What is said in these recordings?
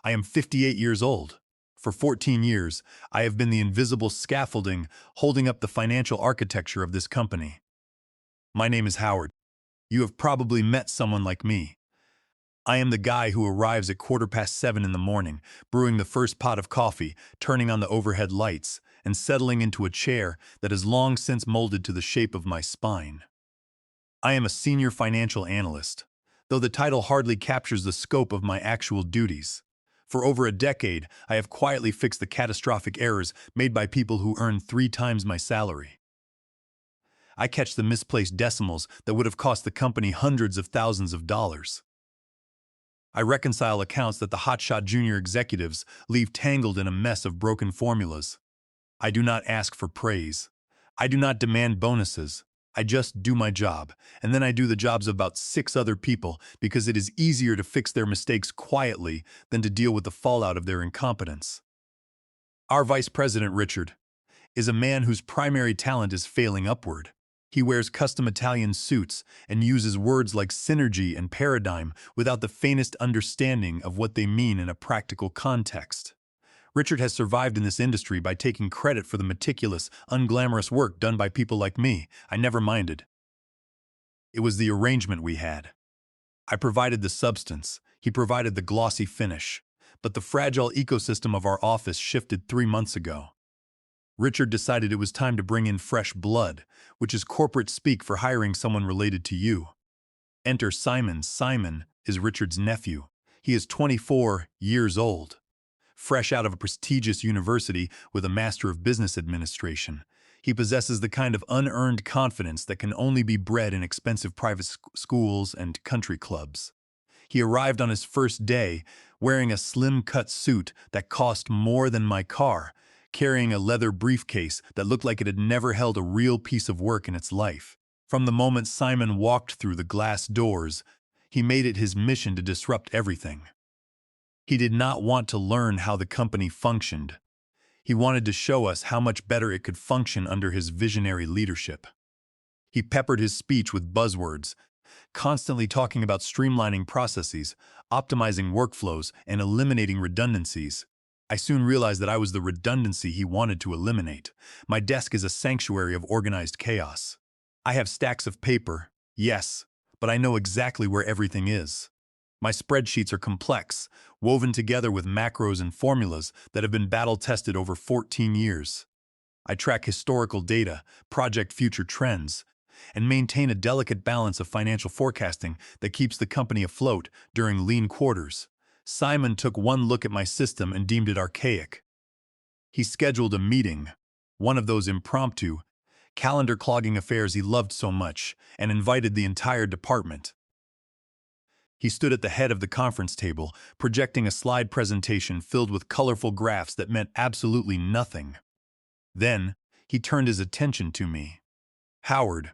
I am 58 years old. For 14 years, I have been the invisible scaffolding holding up the financial architecture of this company. My name is Howard. You have probably met someone like me. I am the guy who arrives at 7:15 in the morning, brewing the first pot of coffee, turning on the overhead lights, and settling into a chair that has long since molded to the shape of my spine. I am a senior financial analyst, though the title hardly captures the scope of my actual duties. For over a decade, I have quietly fixed the catastrophic errors made by people who earn 3 times my salary. I catch the misplaced decimals that would have cost the company hundreds of thousands of dollars. I reconcile accounts that the hotshot junior executives leave tangled in a mess of broken formulas. I do not ask for praise. I do not demand bonuses. I just do my job, and then I do the jobs of about 6 other people because it is easier to fix their mistakes quietly than to deal with the fallout of their incompetence. Our Vice President, Richard, is a man whose primary talent is failing upward. He wears custom Italian suits and uses words like synergy and paradigm without the faintest understanding of what they mean in a practical context. Richard has survived in this industry by taking credit for the meticulous, unglamorous work done by people like me. I never minded. It was the arrangement we had. I provided the substance, he provided the glossy finish, but the fragile ecosystem of our office shifted 3 months ago. Richard decided it was time to bring in fresh blood, which is corporate speak for hiring someone related to you. Enter Simon. Simon is Richard's nephew. He is 24 years old. Fresh out of a prestigious university with a Master of Business Administration, he possesses the kind of unearned confidence that can only be bred in expensive private schools and country clubs. He arrived on his first day wearing a slim-cut suit that cost more than my car, carrying a leather briefcase that looked like it had never held a real piece of work in its life. From the moment Simon walked through the glass doors, he made it his mission to disrupt everything. He did not want to learn how the company functioned. He wanted to show us how much better it could function under his visionary leadership. He peppered his speech with buzzwords, constantly talking about streamlining processes, optimizing workflows, and eliminating redundancies. I soon realized that I was the redundancy he wanted to eliminate. My desk is a sanctuary of organized chaos. I have stacks of paper, yes, but I know exactly where everything is. My spreadsheets are complex, woven together with macros and formulas that have been battle-tested over 14 years. I track historical data, project future trends, and maintain a delicate balance of financial forecasting that keeps the company afloat during lean quarters. Simon took one look at my system and deemed it archaic. He scheduled a meeting, one of those impromptu, calendar-clogging affairs he loved so much, and invited the entire department. He stood at the head of the conference table, projecting a slide presentation filled with colorful graphs that meant absolutely nothing. Then, he turned his attention to me. "Howard,"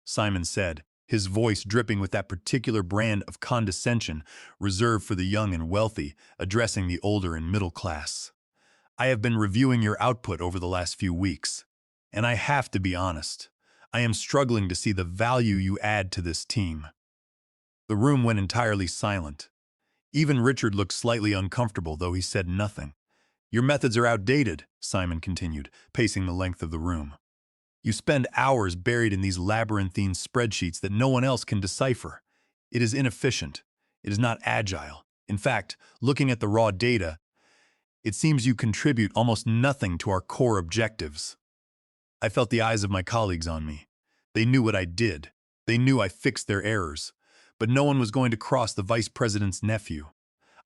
Simon said, his voice dripping with that particular brand of condescension reserved for the young and wealthy, addressing the older and middle class. "I have been reviewing your output over the last few weeks, and I have to be honest. I am struggling to see the value you add to this team." The room went entirely silent. Even Richard looked slightly uncomfortable, though he said nothing. "Your methods are outdated," Simon continued, pacing the length of the room. "You spend hours buried in these labyrinthine spreadsheets that no one else can decipher. It is inefficient. It is not agile. In fact, looking at the raw data, it seems you contribute almost nothing to our core objectives." I felt the eyes of my colleagues on me. They knew what I did. They knew I fixed their errors. But no one was going to cross the vice president's nephew.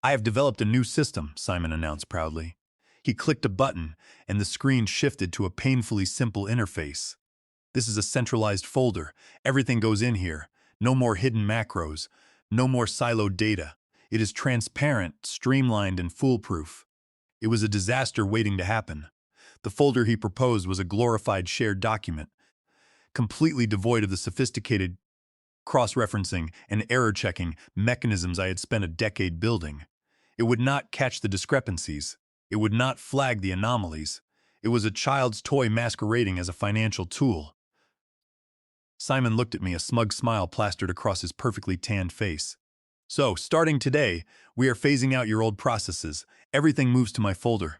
"I have developed a new system," Simon announced proudly. He clicked a button, and the screen shifted to a painfully simple interface. "This is a centralized folder. Everything goes in here. No more hidden macros. No more siloed data. It is transparent, streamlined, and foolproof." It was a disaster waiting to happen. The folder he proposed was a glorified shared document, completely devoid of the sophisticated cross-referencing and error-checking mechanisms I had spent a decade building. It would not catch the discrepancies. It would not flag the anomalies. It was a child's toy masquerading as a financial tool. Simon looked at me, a smug smile plastered across his perfectly tanned face. So, starting today, we are phasing out your old processes. Everything moves to my folder.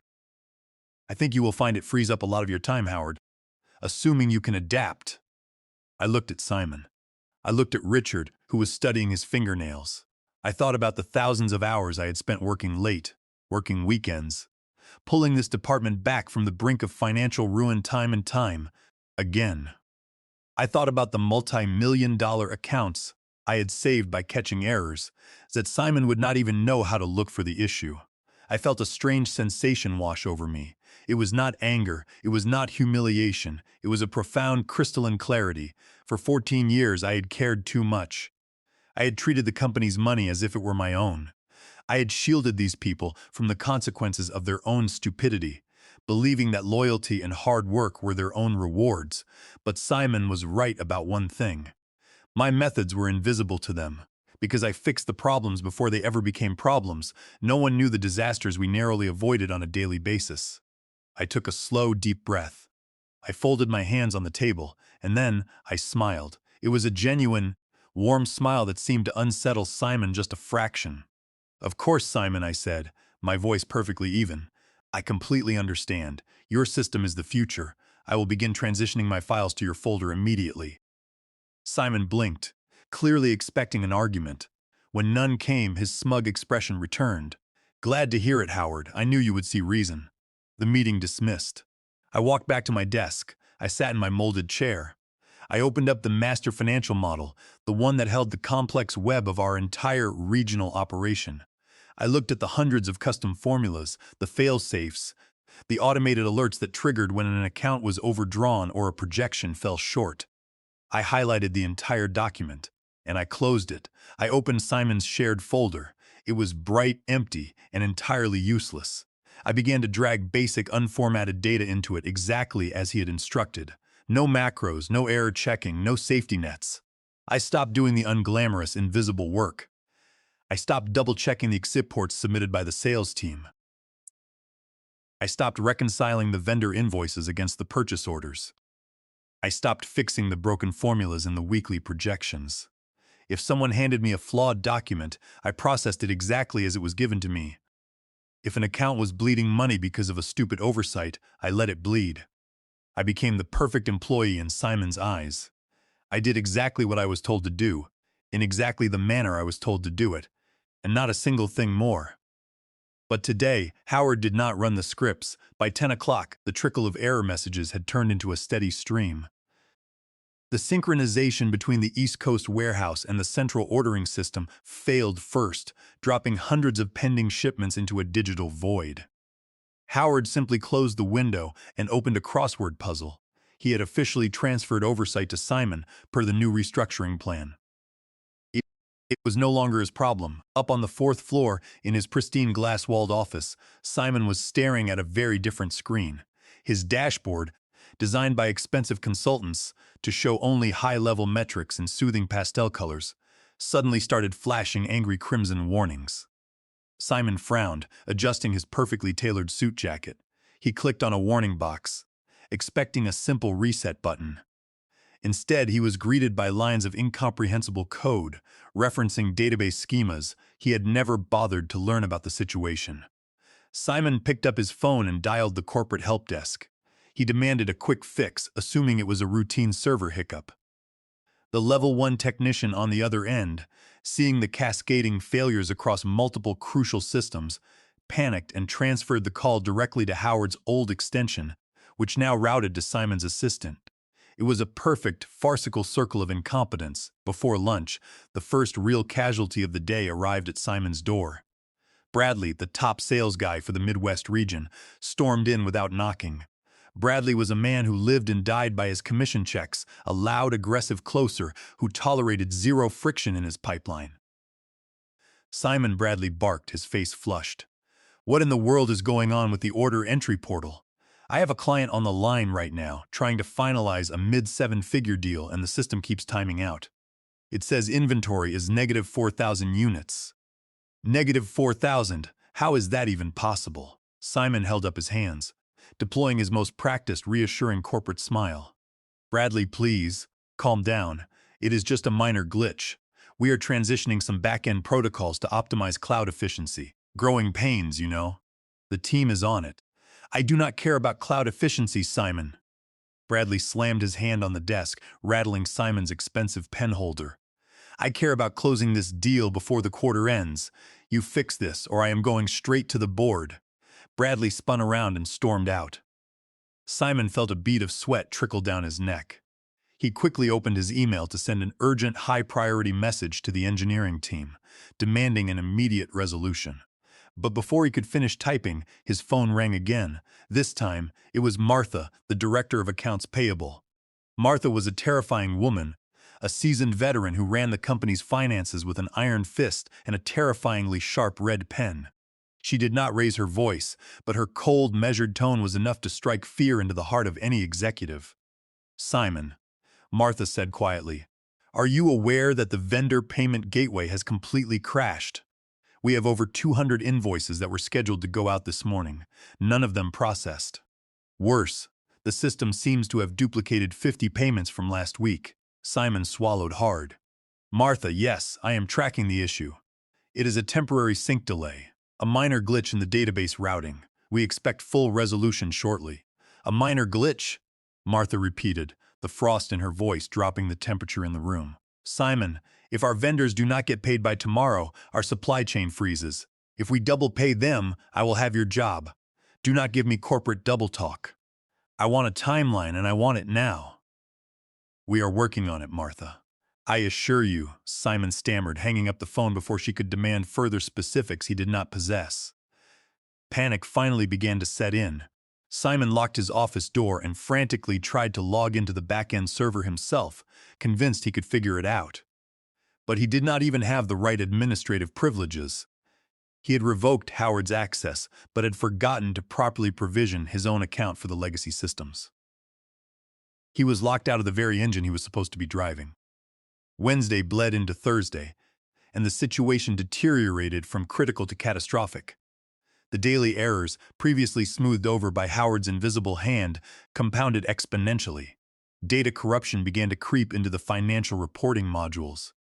I think you will find it frees up a lot of your time, Howard, assuming you can adapt. I looked at Simon. I looked at Richard, who was studying his fingernails. I thought about the thousands of hours I had spent working late, working weekends, pulling this department back from the brink of financial ruin time and time again. I thought about the multi-million-dollar accounts I had saved by catching errors, that Simon would not even know how to look for the issue. I felt a strange sensation wash over me. It was not anger, it was not humiliation, it was a profound crystalline clarity. For 14 years I had cared too much. I had treated the company's money as if it were my own. I had shielded these people from the consequences of their own stupidity, believing that loyalty and hard work were their own rewards. But Simon was right about one thing. My methods were invisible to them. Because I fixed the problems before they ever became problems, no one knew the disasters we narrowly avoided on a daily basis. I took a slow, deep breath. I folded my hands on the table, and then I smiled. It was a genuine, warm smile that seemed to unsettle Simon just a fraction. "Of course, Simon," I said, my voice perfectly even. "I completely understand. Your system is the future. I will begin transitioning my files to your folder immediately." Simon blinked, clearly expecting an argument. When none came, his smug expression returned. "Glad to hear it, Howard. I knew you would see reason." The meeting dismissed. I walked back to my desk. I sat in my molded chair. I opened up the master financial model, the one that held the complex web of our entire regional operation. I looked at the hundreds of custom formulas, the fail-safes, the automated alerts that triggered when an account was overdrawn or a projection fell short. I highlighted the entire document, and I closed it. I opened Simon's shared folder. It was bright, empty, and entirely useless. I began to drag basic, unformatted data into it exactly as he had instructed. No macros, no error checking, no safety nets. I stopped doing the unglamorous, invisible work. I stopped double-checking the exit ports submitted by the sales team. I stopped reconciling the vendor invoices against the purchase orders. I stopped fixing the broken formulas in the weekly projections. If someone handed me a flawed document, I processed it exactly as it was given to me. If an account was bleeding money because of a stupid oversight, I let it bleed. I became the perfect employee in Simon's eyes. I did exactly what I was told to do, in exactly the manner I was told to do it, and not a single thing more. But today, Howard did not run the scripts. By 10 o'clock, the trickle of error messages had turned into a steady stream. The synchronization between the East Coast warehouse and the central ordering system failed first, dropping hundreds of pending shipments into a digital void. Howard simply closed the window and opened a crossword puzzle. He had officially transferred oversight to Simon per the new restructuring plan. It was no longer his problem. Up on the fourth floor, in his pristine glass-walled office, Simon was staring at a very different screen. His dashboard, designed by expensive consultants to show only high-level metrics in soothing pastel colors, suddenly started flashing angry crimson warnings. Simon frowned, adjusting his perfectly tailored suit jacket. He clicked on a warning box, expecting a simple reset button. Instead, he was greeted by lines of incomprehensible code, referencing database schemas. He had never bothered to learn about the situation. Simon picked up his phone and dialed the corporate help desk. He demanded a quick fix, assuming it was a routine server hiccup. The Level 1 technician on the other end, seeing the cascading failures across multiple crucial systems, panicked and transferred the call directly to Howard's old extension, which now routed to Simon's assistant. It was a perfect, farcical circle of incompetence. Before lunch, the first real casualty of the day arrived at Simon's door. Bradley, the top sales guy for the Midwest region, stormed in without knocking. Bradley was a man who lived and died by his commission checks, a loud, aggressive closer who tolerated zero friction in his pipeline. Simon Bradley barked, his face flushed. "What in the world is going on with the order entry portal? I have a client on the line right now, trying to finalize a mid-seven-figure deal, and the system keeps timing out. It says inventory is negative 4,000 units. Negative 4,000? How is that even possible?" Simon held up his hands, deploying his most practiced, reassuring corporate smile. "Bradley, please, calm down. It is just a minor glitch. We are transitioning some back-end protocols to optimize cloud efficiency. Growing pains, you know. The team is on it. I do not care about cloud efficiency, Simon. Bradley slammed his hand on the desk, rattling Simon's expensive pen holder. I care about closing this deal before the quarter ends. You fix this, or I am going straight to the board. Bradley spun around and stormed out. Simon felt a bead of sweat trickle down his neck. He quickly opened his email to send an urgent, high-priority message to the engineering team, demanding an immediate resolution. But before he could finish typing, his phone rang again. This time, it was Martha, the director of accounts payable. Martha was a terrifying woman, a seasoned veteran who ran the company's finances with an iron fist and a terrifyingly sharp red pen. She did not raise her voice, but her cold, measured tone was enough to strike fear into the heart of any executive. Simon, Martha said quietly, are you aware that the vendor payment gateway has completely crashed? We have over 200 invoices that were scheduled to go out this morning, none of them processed. Worse, the system seems to have duplicated 50 payments from last week. Simon swallowed hard. Martha, yes, I am tracking the issue. It is a temporary sync delay, a minor glitch in the database routing. We expect full resolution shortly. A minor glitch? Martha repeated, the frost in her voice dropping the temperature in the room. Simon, if our vendors do not get paid by tomorrow, our supply chain freezes. If we double pay them, I will have your job. Do not give me corporate double talk. I want a timeline and I want it now. We are working on it, Martha. I assure you, Simon stammered, hanging up the phone before she could demand further specifics he did not possess. Panic finally began to set in. Simon locked his office door and frantically tried to log into the back-end server himself, convinced he could figure it out. But he did not even have the right administrative privileges. He had revoked Howard's access, but had forgotten to properly provision his own account for the legacy systems. He was locked out of the very engine he was supposed to be driving. Wednesday bled into Thursday, and the situation deteriorated from critical to catastrophic. The daily errors, previously smoothed over by Howard's invisible hand, compounded exponentially. Data corruption began to creep into the financial reporting modules.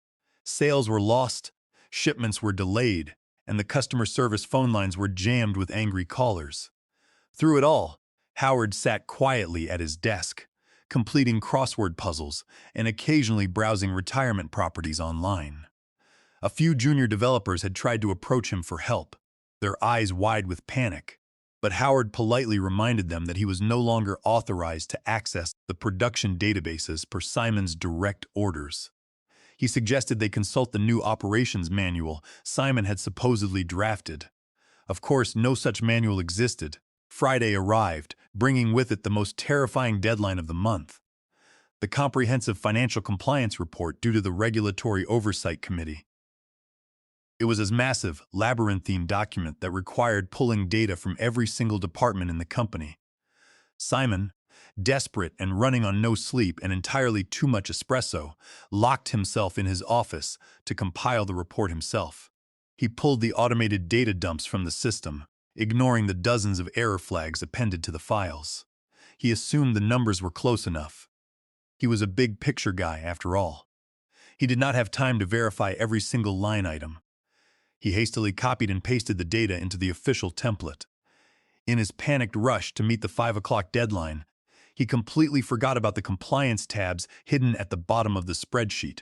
Sales were lost, shipments were delayed, and the customer service phone lines were jammed with angry callers. Through it all, Howard sat quietly at his desk, completing crossword puzzles and occasionally browsing retirement properties online. A few junior developers had tried to approach him for help, their eyes wide with panic, but Howard politely reminded them that he was no longer authorized to access the production databases per Simon's direct orders. He suggested they consult the new operations manual Simon had supposedly drafted. Of course, no such manual existed. Friday arrived, bringing with it the most terrifying deadline of the month: the Comprehensive Financial Compliance Report due to the Regulatory Oversight Committee. It was a massive, labyrinthine document that required pulling data from every single department in the company. Simon, desperate and running on no sleep and entirely too much espresso, locked himself in his office to compile the report himself. He pulled the automated data dumps from the system, ignoring the dozens of error flags appended to the files. He assumed the numbers were close enough. He was a big picture guy, after all. He did not have time to verify every single line item. He hastily copied and pasted the data into the official template. In his panicked rush to meet the 5 o'clock deadline, he completely forgot about the compliance tabs hidden at the bottom of the spreadsheet.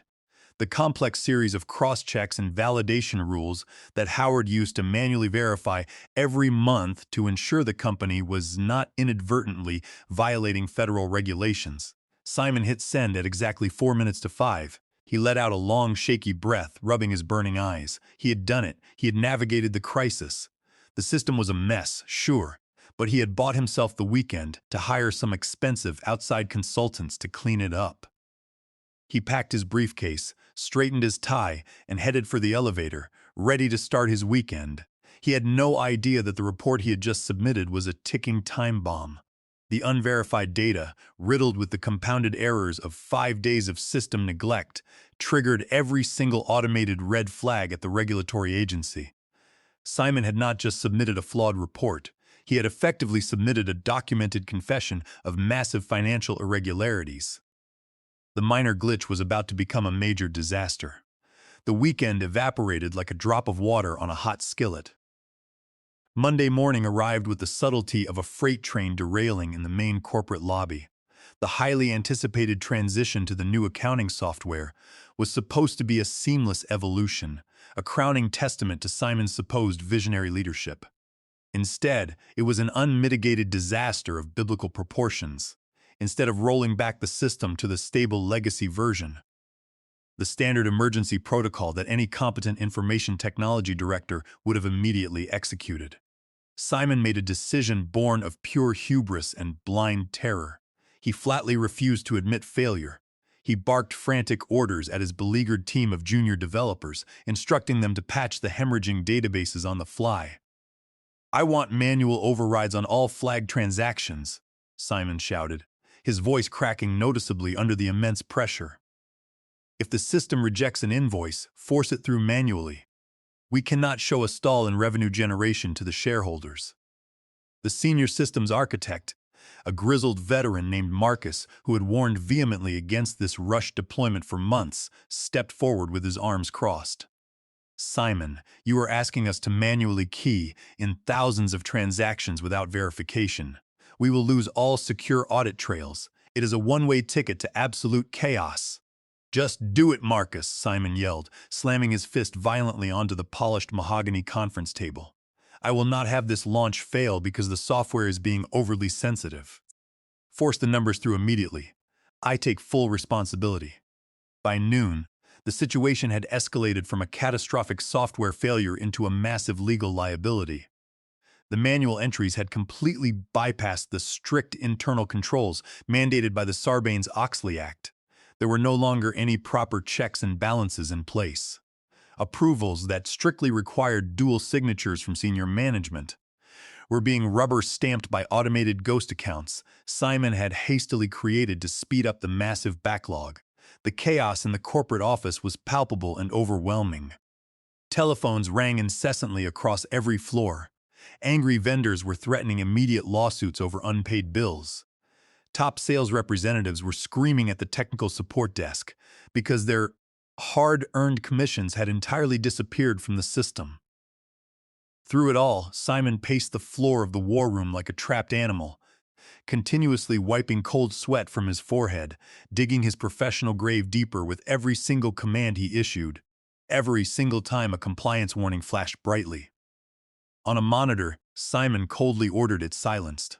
The complex series of cross-checks and validation rules that Howard used to manually verify every month to ensure the company was not inadvertently violating federal regulations. Simon hit send at exactly 4 minutes to 5. He let out a long, shaky breath, rubbing his burning eyes. He had done it. He had navigated the crisis. The system was a mess, sure, but he had bought himself the weekend to hire some expensive outside consultants to clean it up. He packed his briefcase, straightened his tie, and headed for the elevator, ready to start his weekend. He had no idea that the report he had just submitted was a ticking time bomb. The unverified data, riddled with the compounded errors of 5 days of system neglect, triggered every single automated red flag at the regulatory agency. Simon had not just submitted a flawed report. He had effectively submitted a documented confession of massive financial irregularities. The minor glitch was about to become a major disaster. The weekend evaporated like a drop of water on a hot skillet. Monday morning arrived with the subtlety of a freight train derailing in the main corporate lobby. The highly anticipated transition to the new accounting software was supposed to be a seamless evolution, a crowning testament to Simon's supposed visionary leadership. Instead, it was an unmitigated disaster of biblical proportions. Instead of rolling back the system to the stable legacy version, the standard emergency protocol that any competent information technology director would have immediately executed, Simon made a decision born of pure hubris and blind terror. He flatly refused to admit failure. He barked frantic orders at his beleaguered team of junior developers, instructing them to patch the hemorrhaging databases on the fly. "I want manual overrides on all flagged transactions," Simon shouted, his voice cracking noticeably under the immense pressure. "If the system rejects an invoice, force it through manually. We cannot show a stall in revenue generation to the shareholders." The senior systems architect, a grizzled veteran named Marcus, who had warned vehemently against this rushed deployment for months, stepped forward with his arms crossed. "Simon, you are asking us to manually key in thousands of transactions without verification. We will lose all secure audit trails. It is a one-way ticket to absolute chaos." "Just do it, Marcus," Simon yelled, slamming his fist violently onto the polished mahogany conference table. "I will not have this launch fail because the software is being overly sensitive. Force the numbers through immediately. I take full responsibility." By noon, the situation had escalated from a catastrophic software failure into a massive legal liability. The manual entries had completely bypassed the strict internal controls mandated by the Sarbanes-Oxley Act. There were no longer any proper checks and balances in place. Approvals that strictly required dual signatures from senior management were being rubber-stamped by automated ghost accounts Simon had hastily created to speed up the massive backlog. The chaos in the corporate office was palpable and overwhelming. Telephones rang incessantly across every floor. Angry vendors were threatening immediate lawsuits over unpaid bills. Top sales representatives were screaming at the technical support desk because their hard-earned commissions had entirely disappeared from the system. Through it all, Simon paced the floor of the war room like a trapped animal, continuously wiping cold sweat from his forehead, digging his professional grave deeper with every single command he issued, every single time a compliance warning flashed brightly. On a monitor, Simon coldly ordered it silenced.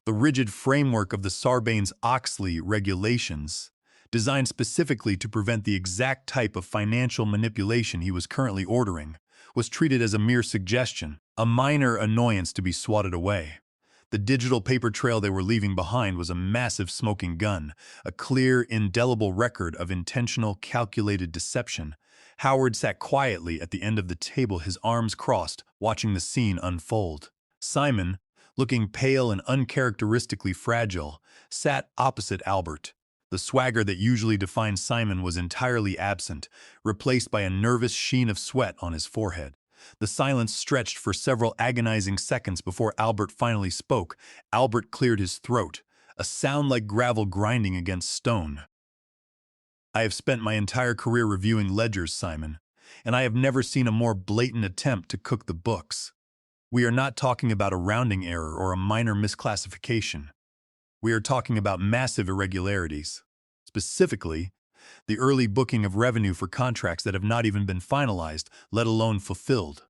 The rigid framework of the Sarbanes-Oxley regulations, designed specifically to prevent the exact type of financial manipulation he was currently ordering, was treated as a mere suggestion, a minor annoyance to be swatted away. The digital paper trail they were leaving behind was a massive smoking gun, a clear, indelible record of intentional, calculated deception. Howard sat quietly at the end of the table, his arms crossed, watching the scene unfold. Simon, looking pale and uncharacteristically fragile, sat opposite Albert. The swagger that usually defined Simon was entirely absent, replaced by a nervous sheen of sweat on his forehead. The silence stretched for several agonizing seconds before Albert finally spoke. Albert cleared his throat, a sound like gravel grinding against stone. "I have spent my entire career reviewing ledgers, Simon, and I have never seen a more blatant attempt to cook the books. We are not talking about a rounding error or a minor misclassification. We are talking about massive irregularities. Specifically, the early booking of revenue for contracts that have not even been finalized, let alone fulfilled."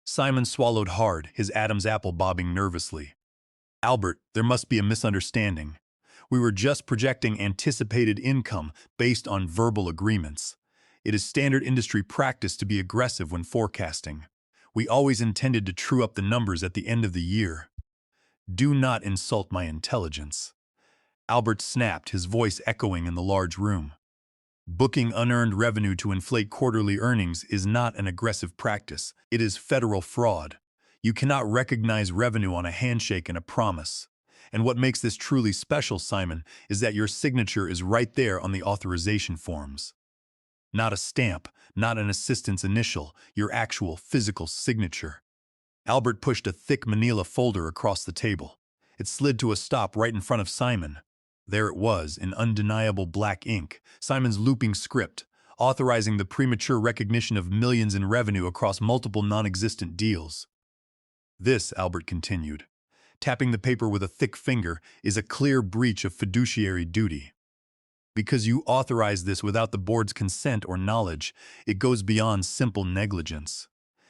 Simon swallowed hard, his Adam's apple bobbing nervously. "Albert, there must be a misunderstanding. We were just projecting anticipated income based on verbal agreements. It is standard industry practice to be aggressive when forecasting. We always intended to true up the numbers at the end of the year." "Do not insult my intelligence," Albert snapped, his voice echoing in the large room. "Booking unearned revenue to inflate quarterly earnings is not an aggressive practice. It is federal fraud. You cannot recognize revenue on a handshake and a promise. And what makes this truly special, Simon, is that your signature is right there on the authorization forms. Not a stamp, not an assistant's initial, your actual physical signature." Albert pushed a thick manila folder across the table. It slid to a stop right in front of Simon. There it was, in undeniable black ink, Simon's looping script, authorizing the premature recognition of millions in revenue across multiple non-existent deals. This, Albert continued, tapping the paper with a thick finger, is a clear breach of fiduciary duty. Because you authorized this without the board's consent or knowledge, it goes beyond simple negligence.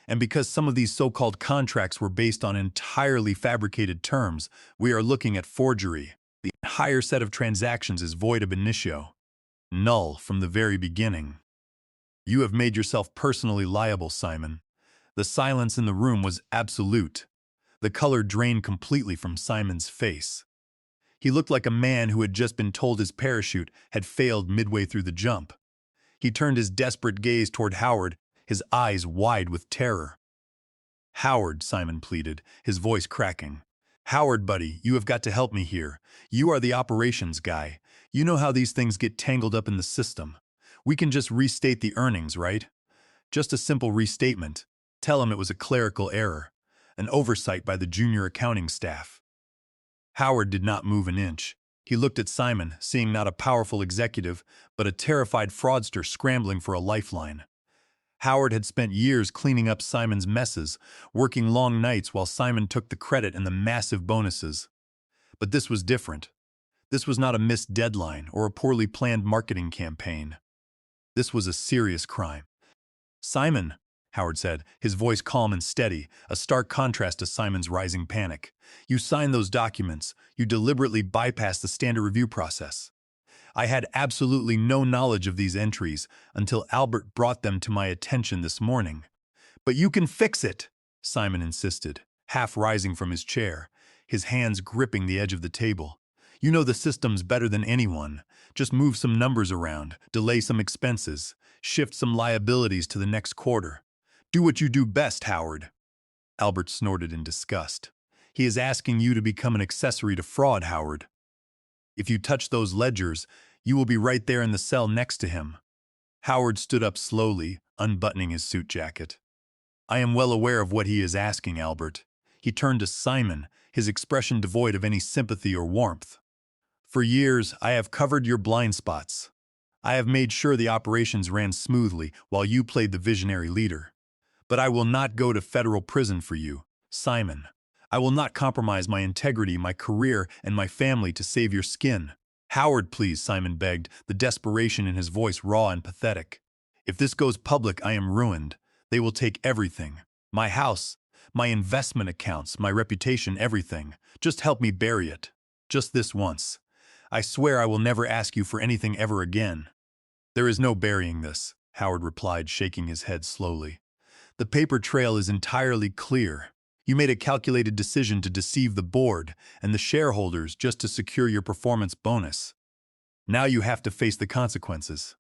And because some of these so-called contracts were based on entirely fabricated terms, we are looking at forgery. The entire set of transactions is void ab initio, null from the very beginning. You have made yourself personally liable, Simon. The silence in the room was absolute. The color drained completely from Simon's face. He looked like a man who had just been told his parachute had failed midway through the jump. He turned his desperate gaze toward Howard, his eyes wide with terror. "Howard," Simon pleaded, his voice cracking. "Howard, buddy, you have got to help me here. You are the operations guy. You know how these things get tangled up in the system. We can just restate the earnings, right? Just a simple restatement. Tell him it was a clerical error, an oversight by the junior accounting staff." Howard did not move an inch. He looked at Simon, seeing not a powerful executive, but a terrified fraudster scrambling for a lifeline. Howard had spent years cleaning up Simon's messes, working long nights while Simon took the credit and the massive bonuses. But this was different. This was not a missed deadline or a poorly planned marketing campaign. This was a serious crime. "Simon," Howard said, his voice calm and steady, a stark contrast to Simon's rising panic. "You signed those documents. You deliberately bypassed the standard review process. I had absolutely no knowledge of these entries until Albert brought them to my attention this morning." "But you can fix it," Simon insisted, half rising from his chair, his hands gripping the edge of the table. "You know the systems better than anyone. Just move some numbers around, delay some expenses, shift some liabilities to the next quarter. Do what you do best, Howard." Albert snorted in disgust. "He is asking you to become an accessory to fraud, Howard. If you touch those ledgers, you will be right there in the cell next to him." Howard stood up slowly, unbuttoning his suit jacket. "I am well aware of what he is asking, Albert." He turned to Simon, his expression devoid of any sympathy or warmth. "For years, I have covered your blind spots. I have made sure the operations ran smoothly while you played the visionary leader. But I will not go to federal prison for you, Simon. I will not compromise my integrity, my career, and my family to save your skin." "Howard, please," Simon begged, the desperation in his voice raw and pathetic. "If this goes public, I am ruined. They will take everything. My house, my investment accounts, my reputation, everything. Just help me bury it. Just this once. I swear I will never ask you for anything ever again." "There is no burying this," Howard replied, shaking his head slowly. "The paper trail is entirely clear. You made a calculated decision to deceive the board and the shareholders just to secure your performance bonus. Now you have to face the consequences."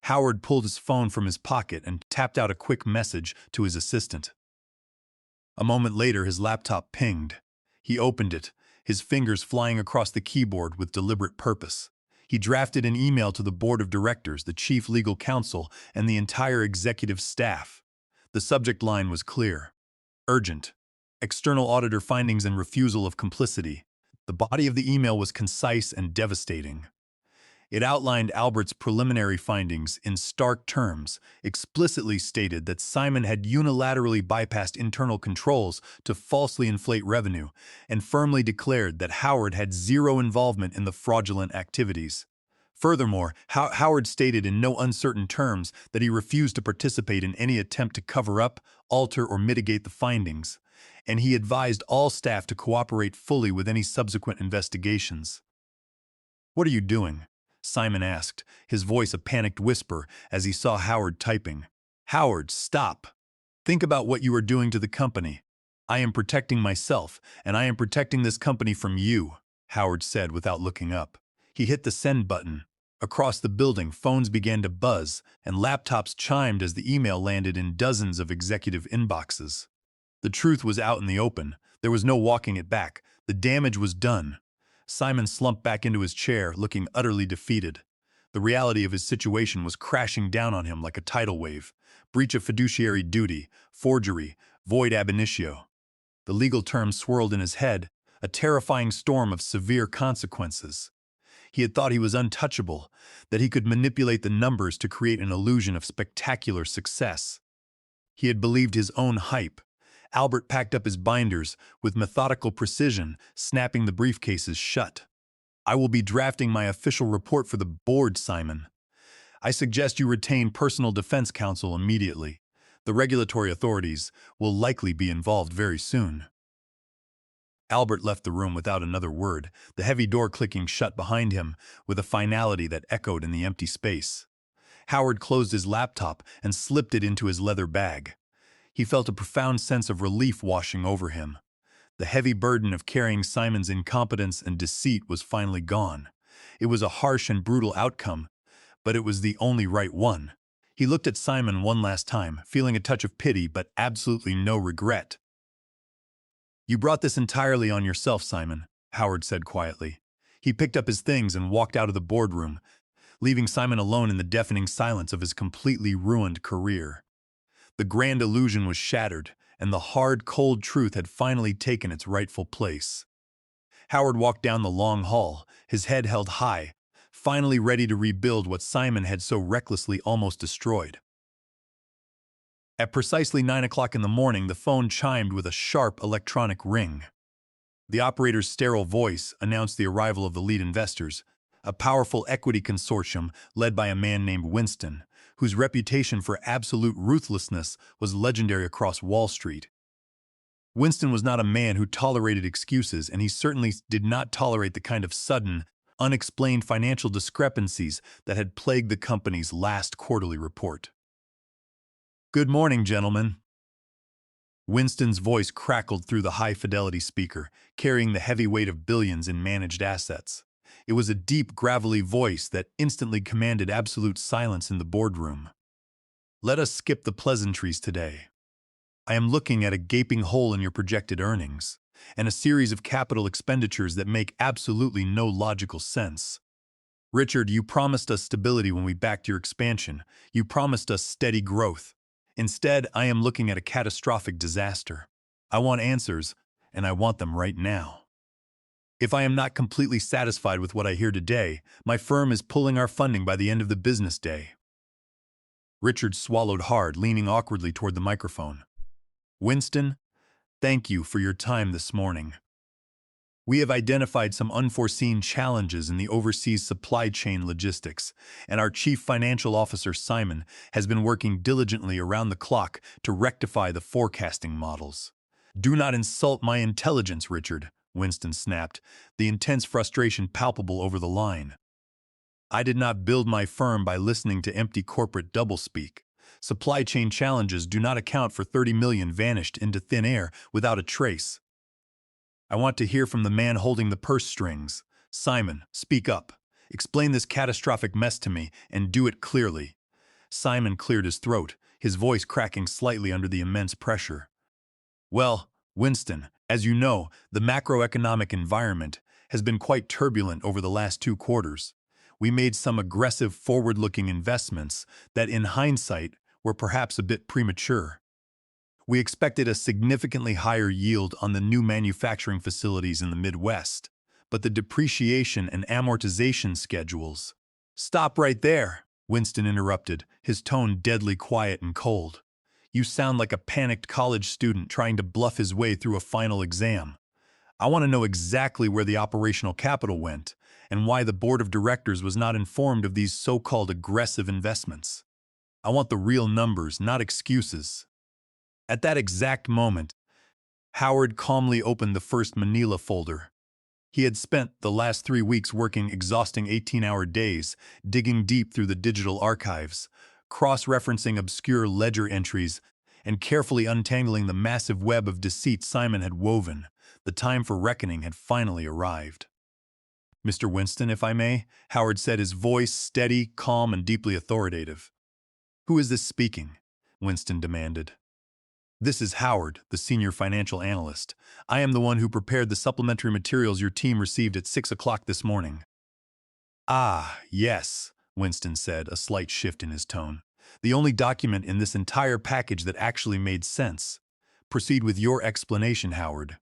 Howard pulled his phone from his pocket and tapped out a quick message to his assistant. A moment later, his laptop pinged. He opened it, his fingers flying across the keyboard with deliberate purpose. He drafted an email to the board of directors, the chief legal counsel, and the entire executive staff. The subject line was clear. Urgent. External auditor findings and refusal of complicity. The body of the email was concise and devastating. It outlined Albert's preliminary findings in stark terms, explicitly stated that Simon had unilaterally bypassed internal controls to falsely inflate revenue, and firmly declared that Howard had zero involvement in the fraudulent activities. Furthermore, Howard stated in no uncertain terms that he refused to participate in any attempt to cover up, alter, or mitigate the findings, and he advised all staff to cooperate fully with any subsequent investigations. "What are you doing?" Simon asked, his voice a panicked whisper as he saw Howard typing. "Howard, stop. Think about what you are doing to the company." "I am protecting myself, and I am protecting this company from you," Howard said without looking up. He hit the send button. Across the building, phones began to buzz, and laptops chimed as the email landed in dozens of executive inboxes. The truth was out in the open. There was no walking it back. The damage was done. Simon slumped back into his chair, looking utterly defeated. The reality of his situation was crashing down on him like a tidal wave. Breach of fiduciary duty, forgery, void ab initio. The legal terms swirled in his head, a terrifying storm of severe consequences. He had thought he was untouchable, that he could manipulate the numbers to create an illusion of spectacular success. He had believed his own hype. Albert packed up his binders with methodical precision, snapping the briefcases shut. "I will be drafting my official report for the board, Simon. I suggest you retain personal defense counsel immediately. The regulatory authorities will likely be involved very soon." Albert left the room without another word, the heavy door clicking shut behind him with a finality that echoed in the empty space. Howard closed his laptop and slipped it into his leather bag. He felt a profound sense of relief washing over him. The heavy burden of carrying Simon's incompetence and deceit was finally gone. It was a harsh and brutal outcome, but it was the only right one. He looked at Simon one last time, feeling a touch of pity but absolutely no regret. "You brought this entirely on yourself, Simon," Howard said quietly. He picked up his things and walked out of the boardroom, leaving Simon alone in the deafening silence of his completely ruined career. The grand illusion was shattered, and the hard, cold truth had finally taken its rightful place. Howard walked down the long hall, his head held high, finally ready to rebuild what Simon had so recklessly almost destroyed. At precisely 9 o'clock in the morning, the phone chimed with a sharp electronic ring. The operator's sterile voice announced the arrival of the lead investors, a powerful equity consortium led by a man named Winston, whose reputation for absolute ruthlessness was legendary across Wall Street. Winston was not a man who tolerated excuses, and he certainly did not tolerate the kind of sudden, unexplained financial discrepancies that had plagued the company's last quarterly report. "Good morning, gentlemen." Winston's voice crackled through the high-fidelity speaker, carrying the heavy weight of billions in managed assets. It was a deep, gravelly voice that instantly commanded absolute silence in the boardroom. "Let us skip the pleasantries today. I am looking at a gaping hole in your projected earnings, and a series of capital expenditures that make absolutely no logical sense. Richard, you promised us stability when we backed your expansion. You promised us steady growth. Instead, I am looking at a catastrophic disaster. I want answers, and I want them right now. If I am not completely satisfied with what I hear today, my firm is pulling our funding by the end of the business day." Richard swallowed hard, leaning awkwardly toward the microphone. "Winston, thank you for your time this morning. We have identified some unforeseen challenges in the overseas supply chain logistics, and our Chief Financial Officer, Simon, has been working diligently around the clock to rectify the forecasting models." "Do not insult my intelligence, Richard," Winston snapped, the intense frustration palpable over the line. "I did not build my firm by listening to empty corporate doublespeak. Supply chain challenges do not account for 30 million vanished into thin air without a trace. I want to hear from the man holding the purse strings. Simon, speak up. Explain this catastrophic mess to me, and do it clearly." Simon cleared his throat, his voice cracking slightly under the immense pressure. "Well, Winston, as you know, the macroeconomic environment has been quite turbulent over the last 2 quarters. We made some aggressive forward-looking investments that, in hindsight, were perhaps a bit premature. We expected a significantly higher yield on the new manufacturing facilities in the Midwest, but the depreciation and amortization schedules—" "Stop right there," Winston interrupted, his tone deadly quiet and cold. "You sound like a panicked college student trying to bluff his way through a final exam. I want to know exactly where the operational capital went and why the board of directors was not informed of these so-called aggressive investments. I want the real numbers, not excuses." At that exact moment, Howard calmly opened the first manila folder. He had spent the last 3 weeks working exhausting 18-hour days, digging deep through the digital archives, cross-referencing obscure ledger entries, and carefully untangling the massive web of deceit Simon had woven. The time for reckoning had finally arrived. "Mr. Winston, if I may," Howard said, his voice steady, calm, and deeply authoritative. "Who is this speaking?" Winston demanded. "This is Howard, the senior financial analyst. I am the one who prepared the supplementary materials your team received at 6 o'clock this morning." "Ah, yes," Winston said, a slight shift in his tone. "The only document in this entire package that actually made sense. Proceed with your explanation, Howard."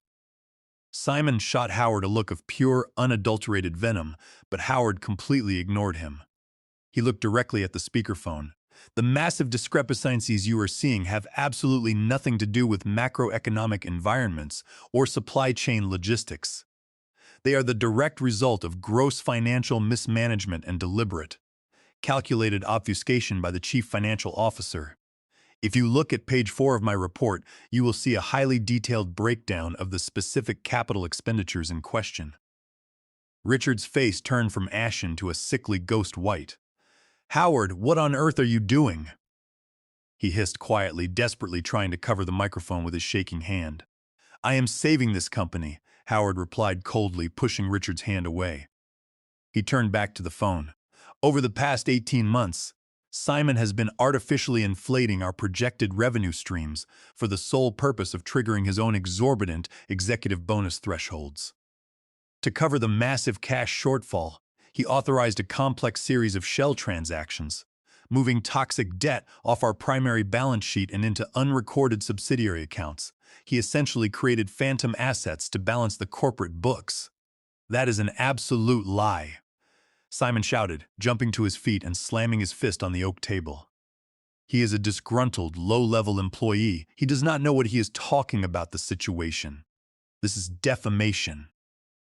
Simon shot Howard a look of pure, unadulterated venom, but Howard completely ignored him. He looked directly at the speakerphone. The massive discrepancies you are seeing have absolutely nothing to do with macroeconomic environments or supply chain logistics. They are the direct result of gross financial mismanagement and deliberate, calculated obfuscation by the chief financial officer. If you look at page 4 of my report, you will see a highly detailed breakdown of the specific capital expenditures in question. Richard's face turned from ashen to a sickly ghost white. "Howard, what on earth are you doing?" he hissed quietly, desperately trying to cover the microphone with his shaking hand. "I am saving this company," Howard replied coldly, pushing Richard's hand away. He turned back to the phone. "Over the past 18 months, Simon has been artificially inflating our projected revenue streams for the sole purpose of triggering his own exorbitant executive bonus thresholds. To cover the massive cash shortfall, he authorized a complex series of shell transactions, moving toxic debt off our primary balance sheet and into unrecorded subsidiary accounts. He essentially created phantom assets to balance the corporate books. That is an absolute lie," Simon shouted, jumping to his feet and slamming his fist on the oak table. "He is a disgruntled, low-level employee. He does not know what he is talking about the situation. This is defamation.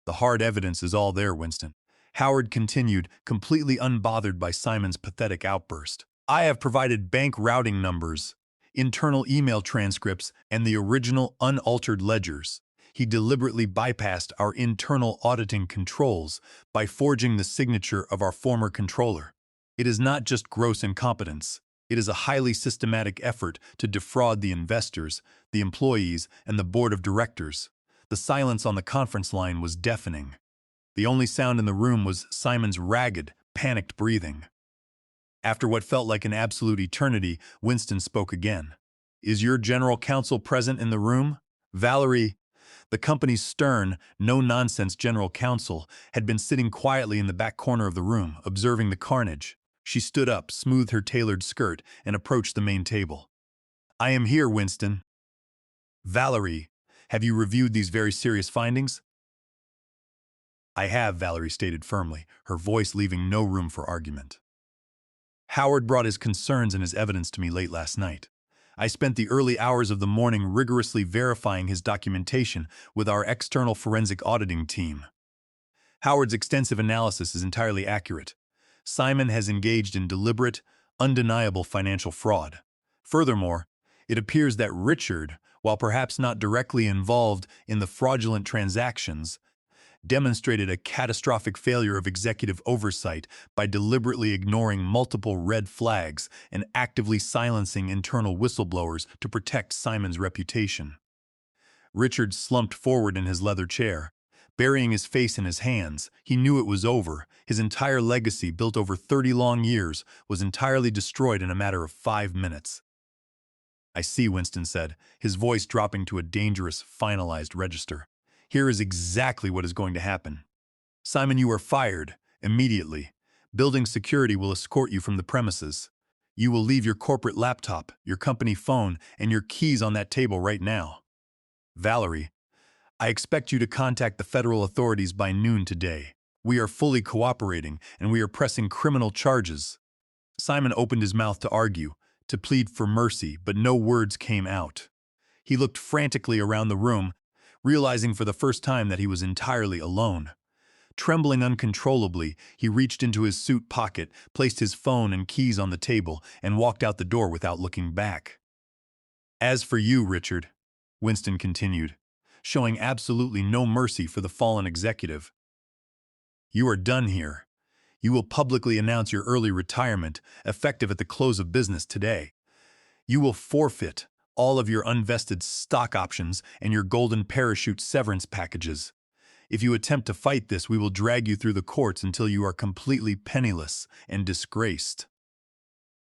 The hard evidence is all there, Winston," Howard continued, completely unbothered by Simon's pathetic outburst. "I have provided bank routing numbers, internal email transcripts, and the original unaltered ledgers. He deliberately bypassed our internal auditing controls by forging the signature of our former controller. It is not just gross incompetence. It is a highly systematic effort to defraud the investors, the employees, and the board of directors." The silence on the conference line was deafening. The only sound in the room was Simon's ragged, panicked breathing. After what felt like an absolute eternity, Winston spoke again. "Is your general counsel present in the room?" Valerie, the company's stern, no-nonsense general counsel, had been sitting quietly in the back corner of the room, observing the carnage. She stood up, smoothed her tailored skirt, and approached the main table. "I am here, Winston." "Valerie, have you reviewed these very serious findings?" "I have," Valerie stated firmly, her voice leaving no room for argument. "Howard brought his concerns and his evidence to me late last night. I spent the early hours of the morning rigorously verifying his documentation with our external forensic auditing team. Howard's extensive analysis is entirely accurate. Simon has engaged in deliberate, undeniable financial fraud. Furthermore, it appears that Richard, while perhaps not directly involved in the fraudulent transactions, demonstrated a catastrophic failure of executive oversight by deliberately ignoring multiple red flags and actively silencing internal whistleblowers to protect Simon's reputation." Richard slumped forward in his leather chair. Burying his face in his hands, he knew it was over. His entire legacy, built over 30 long years, was entirely destroyed in a matter of 5 minutes. "I see," Winston said, his voice dropping to a dangerous, finalized register. "Here is exactly what is going to happen. Simon, you are fired, immediately. Building security will escort you from the premises. You will leave your corporate laptop, your company phone, and your keys on that table right now. Valerie, I expect you to contact the federal authorities by noon today. We are fully cooperating, and we are pressing criminal charges." Simon opened his mouth to argue, to plead for mercy, but no words came out. He looked frantically around the room, realizing for the first time that he was entirely alone. Trembling uncontrollably, he reached into his suit pocket, placed his phone and keys on the table, and walked out the door without looking back. "As for you, Richard," Winston continued, showing absolutely no mercy for the fallen executive, "you are done here. You will publicly announce your early retirement, effective at the close of business today. You will forfeit all of your unvested stock options and your golden parachute severance packages. If you attempt to fight this, we will drag you through the courts until you are completely penniless and disgraced.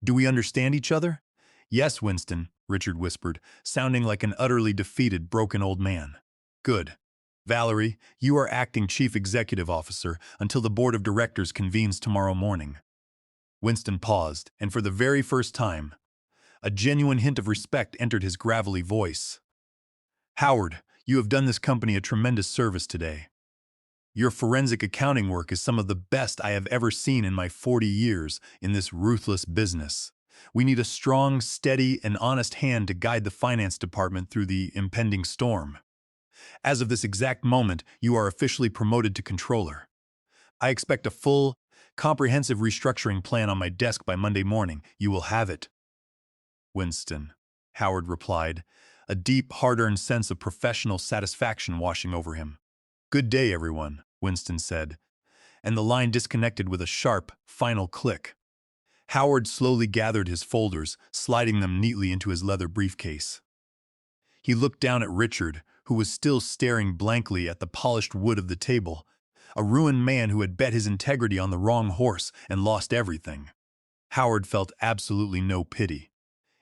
Do we understand each other?" "Yes, Winston," Richard whispered, sounding like an utterly defeated, broken old man. "Good. Valerie, you are acting chief executive officer until the board of directors convenes tomorrow morning." Winston paused, and for the very first time, a genuine hint of respect entered his gravelly voice. "Howard, You have done this company a tremendous service today. Your forensic accounting work is some of the best I have ever seen in my 40 years in this ruthless business. We need a strong, steady, and honest hand to guide the finance department through the impending storm. As of this exact moment, you are officially promoted to controller. I expect a full, comprehensive restructuring plan on my desk by Monday morning. You will have it. Winston, Howard replied, a deep, hard-earned sense of professional satisfaction washing over him. Good day, everyone, Winston said, and the line disconnected with a sharp, final click. Howard slowly gathered his folders, sliding them neatly into his leather briefcase. He looked down at Richard, who was still staring blankly at the polished wood of the table, a ruined man who had bet his integrity on the wrong horse and lost everything. Howard felt absolutely no pity.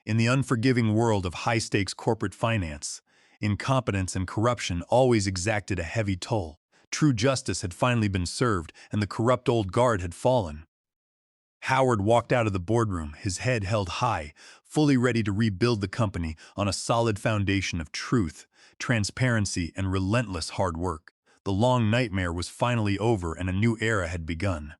In the unforgiving world of high-stakes corporate finance, incompetence and corruption always exacted a heavy toll. True justice had finally been served, and the corrupt old guard had fallen. Howard walked out of the boardroom, his head held high, fully ready to rebuild the company on a solid foundation of truth, transparency, and relentless hard work. The long nightmare was finally over and a new era had begun.